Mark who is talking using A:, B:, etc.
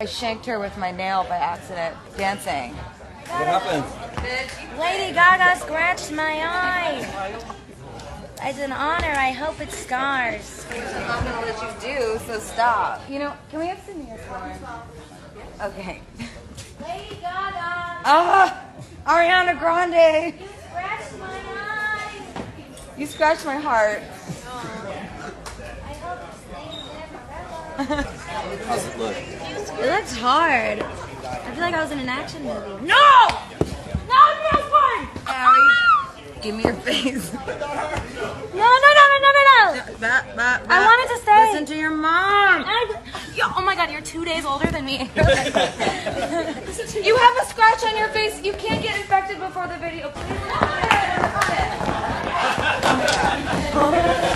A: I shanked her with my nail by accident, dancing.
B: What happened?
C: Lady Gaga scratched my eye. As an honor, I hope it scars.
A: I'm not gonna let you do, so stop. You know, can we have some earphones? Okay.
C: Lady Gaga,
A: Ah, Ariana Grande.
C: you scratched my eye.
A: You scratched my heart.
C: I hope it stays there forever.
B: How's it look?
C: It looks hard. I feel like I was in an action movie. No! Not this one!
A: Harry, give me your face.
C: No. I wanted to stay.
A: Listen to your mom.
C: Oh my god, you're 2 days older than me.
A: You have a scratch on your face. You can't get infected before the video. Please.